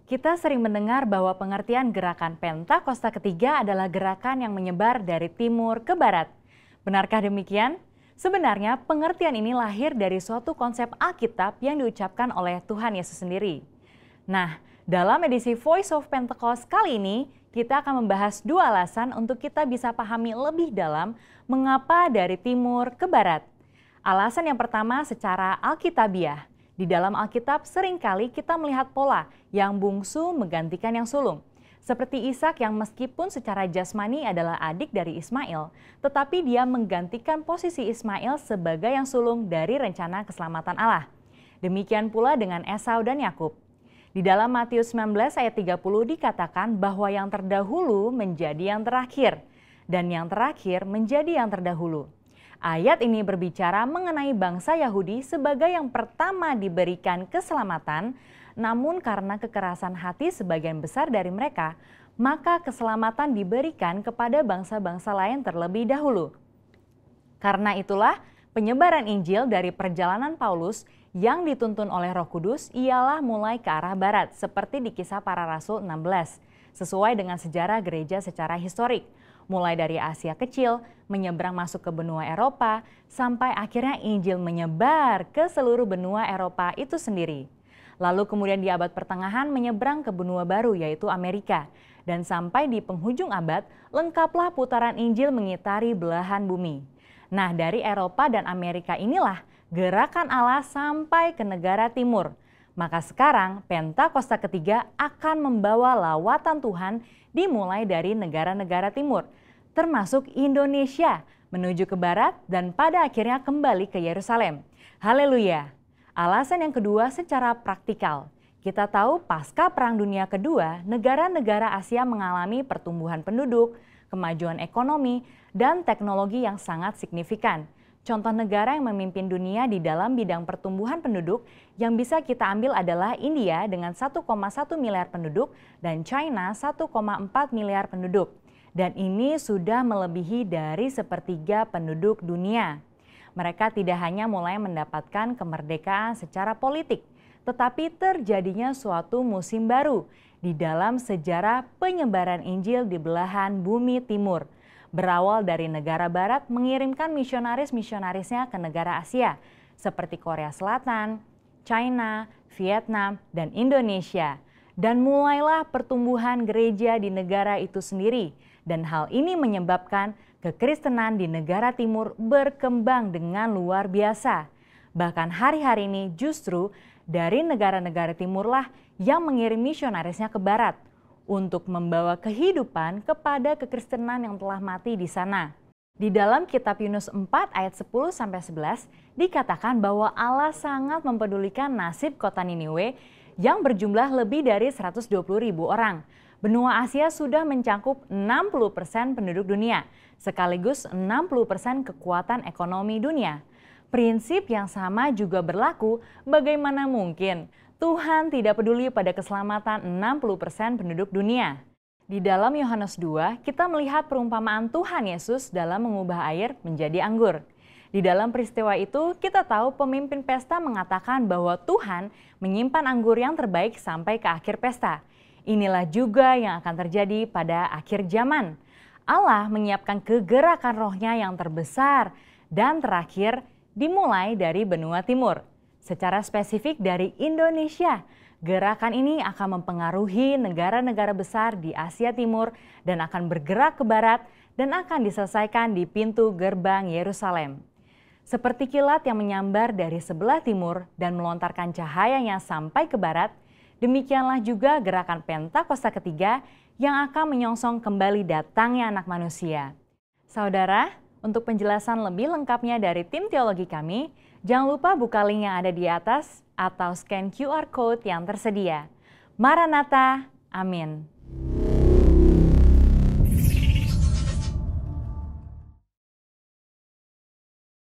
Kita sering mendengar bahwa pengertian gerakan Pentakosta ketiga adalah gerakan yang menyebar dari timur ke barat. Benarkah demikian? Sebenarnya pengertian ini lahir dari suatu konsep Alkitab yang diucapkan oleh Tuhan Yesus sendiri. Nah, dalam edisi Voice of Pentecost kali ini, kita akan membahas dua alasan untuk kita bisa pahami lebih dalam mengapa dari timur ke barat. Alasan yang pertama secara alkitabiah. Di dalam Alkitab seringkali kita melihat pola yang bungsu menggantikan yang sulung. Seperti Ishak yang meskipun secara jasmani adalah adik dari Ismail, tetapi dia menggantikan posisi Ismail sebagai yang sulung dari rencana keselamatan Allah. Demikian pula dengan Esau dan Yakub. Di dalam Matius 19 ayat 30 dikatakan bahwa yang terdahulu menjadi yang terakhir, dan yang terakhir menjadi yang terdahulu. Ayat ini berbicara mengenai bangsa Yahudi sebagai yang pertama diberikan keselamatan, namun karena kekerasan hati sebagian besar dari mereka, maka keselamatan diberikan kepada bangsa-bangsa lain terlebih dahulu. Karena itulah penyebaran Injil dari perjalanan Paulus yang dituntun oleh Roh Kudus ialah mulai ke arah barat, seperti di Kisah Para Rasul 16, sesuai dengan sejarah gereja secara historik. Mulai dari Asia Kecil, menyeberang masuk ke benua Eropa, sampai akhirnya Injil menyebar ke seluruh benua Eropa itu sendiri. Lalu kemudian di abad pertengahan menyeberang ke benua baru yaitu Amerika. Dan sampai di penghujung abad, lengkaplah putaran Injil mengitari belahan bumi. Nah, dari Eropa dan Amerika inilah gerakan Allah sampai ke negara timur. Maka sekarang Pentakosta ketiga akan membawa lawatan Tuhan dimulai dari negara-negara timur, termasuk Indonesia, menuju ke barat dan pada akhirnya kembali ke Yerusalem. Haleluya! Alasan yang kedua secara praktikal. Kita tahu pasca Perang Dunia Kedua, negara-negara Asia mengalami pertumbuhan penduduk, kemajuan ekonomi, dan teknologi yang sangat signifikan. Contoh negara yang memimpin dunia di dalam bidang pertumbuhan penduduk yang bisa kita ambil adalah India dengan 1,1 miliar penduduk dan China 1,4 miliar penduduk. Dan ini sudah melebihi dari sepertiga penduduk dunia. Mereka tidak hanya mulai mendapatkan kemerdekaan secara politik, tetapi terjadinya suatu musim baru di dalam sejarah penyebaran Injil di belahan bumi timur. Berawal dari negara barat mengirimkan misionaris-misionarisnya ke negara Asia seperti Korea Selatan, China, Vietnam, dan Indonesia. Dan mulailah pertumbuhan gereja di negara itu sendiri. Dan hal ini menyebabkan kekristenan di negara timur berkembang dengan luar biasa. Bahkan hari-hari ini justru dari negara-negara timurlah yang mengirim misionarisnya ke barat untuk membawa kehidupan kepada kekristenan yang telah mati di sana. Di dalam kitab Yunus 4 ayat 10-11 dikatakan bahwa Allah sangat mempedulikan nasib kota Niniwe yang berjumlah lebih dari 120.000 orang. Benua Asia sudah mencakup 60% penduduk dunia, sekaligus 60% kekuatan ekonomi dunia. Prinsip yang sama juga berlaku, bagaimana mungkin Tuhan tidak peduli pada keselamatan 60% penduduk dunia. Di dalam Yohanes 2, kita melihat perumpamaan Tuhan Yesus dalam mengubah air menjadi anggur. Di dalam peristiwa itu, kita tahu pemimpin pesta mengatakan bahwa Tuhan menyimpan anggur yang terbaik sampai ke akhir pesta. Inilah juga yang akan terjadi pada akhir zaman. Allah menyiapkan kegerakan rohnya yang terbesar dan terakhir dimulai dari benua timur. Secara spesifik dari Indonesia, gerakan ini akan mempengaruhi negara-negara besar di Asia Timur dan akan bergerak ke barat dan akan diselesaikan di pintu gerbang Yerusalem. Seperti kilat yang menyambar dari sebelah timur dan melontarkan cahayanya sampai ke barat, demikianlah juga gerakan Pentakosta ketiga yang akan menyongsong kembali datangnya Anak Manusia. Saudara, untuk penjelasan lebih lengkapnya dari tim teologi kami, jangan lupa buka link yang ada di atas atau scan QR Code yang tersedia. Maranatha, amin.